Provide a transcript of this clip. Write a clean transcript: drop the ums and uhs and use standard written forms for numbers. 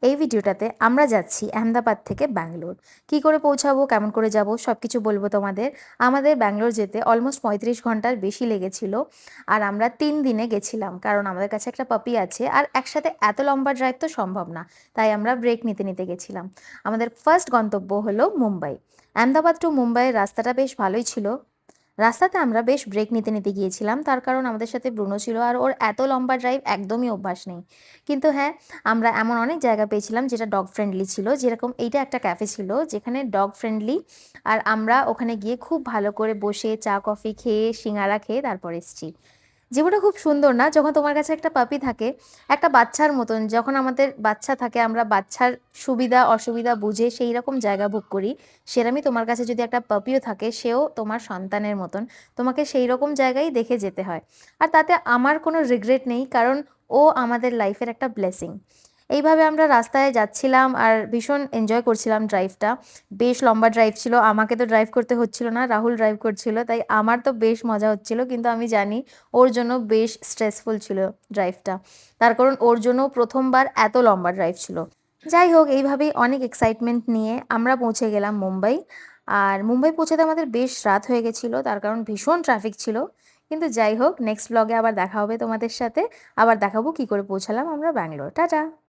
এই ভিডিওটাতে আমরা যাচ্ছি আহমেদাবাদ থেকে ব্যাঙ্গালোর। কি করে পৌঁছাবো, কেমন করে যাব, সব কিছু বলবো তোমাদের। আমাদের ব্যাঙ্গালোর যেতে অলমোস্ট 35 ঘন্টার বেশি লেগেছিল। আর আমরা 3 দিনে গেছিলাম, কারণ আমাদের কাছে একটা পাপি আছে আর একসাথে এত লম্বা ড্রাইভ তো সম্ভব না। তাই আমরা ব্রেক নিতে নিতে গেছিলাম। আমাদের ফার্স্ট গন্তব্য হলো মুম্বাই। আহমেদাবাদ টু মুম্বাইয়ের রাস্তাটা বেশ ভালোই ছিল। রাস্তাতে আমরা বেশ ব্রেক নিতে নিতে গিয়েছিলাম, তার কারণ আমাদের সাথে ব্রুনো ছিল আর ওর এত লম্বা ড্রাইভ একদমই অভ্যাস নেই। কিন্তু হ্যাঁ, আমরা এমন অনেক জায়গা পেয়েছিলাম যেটা ডগ ফ্রেন্ডলি ছিল, যেরকম এইটা একটা ক্যাফে ছিল যেখানে ডগ ফ্রেন্ডলি। আর আমরা ওখানে গিয়ে খুব ভালো করে বসে চা কফি খেয়ে সিঙ্গারা খেয়ে তারপর এসেছি। জীবনটা খুব সুন্দর না, যখন তোমার কাছে একটা পাপি থাকে, একটা বাচ্চার মতন। যখন আমাদের বাচ্চা থাকে আমরা বাচ্চার সুবিধা অসুবিধা বুঝে সেই রকম জায়গা বুক করি, সেরকমই তোমার কাছে যদি একটা পাপিও থাকে সেও তোমার সন্তানের মতন, তোমাকে সেই রকম জায়গায় দেখে যেতে হয়। আর তাতে আমার কোনো রিগ্রেট নেই, কারণ ও আমাদের লাইফের একটা ব্লেসিং। এইভাবে আমরা রাস্তায় যাচ্ছিলাম আর ভীষণ এনজয় করছিলাম ড্রাইভটা। বেশ লম্বা ড্রাইভ ছিল, আমাকে তো ড্রাইভ করতে হচ্ছিল না, রাহুল ড্রাইভ করছিল, তাই আমার তো বেশ মজা হচ্ছিল। কিন্তু আমি জানি ওর জন্য বেশ স্ট্রেসফুল ছিল ড্রাইভটা, তার কারণ ওর জন্য প্রথমবার এত লম্বা ড্রাইভ ছিল। যাই হোক, এইভাবেই অনেক এক্সাইটমেন্ট নিয়ে আমরা পৌঁছে গেলাম মুম্বাই। আর মুম্বাই পৌঁছাতে আমাদের বেশ রাত হয়ে গেছিলো, তার কারণ ভীষণ ট্রাফিক ছিল। কিন্তু যাই হোক, নেক্সট ব্লগে আবার দেখা হবে তোমাদের সাথে। আবার দেখাবো কি করে পৌঁছালাম আমরা ব্যাঙ্গালোর। টাটা।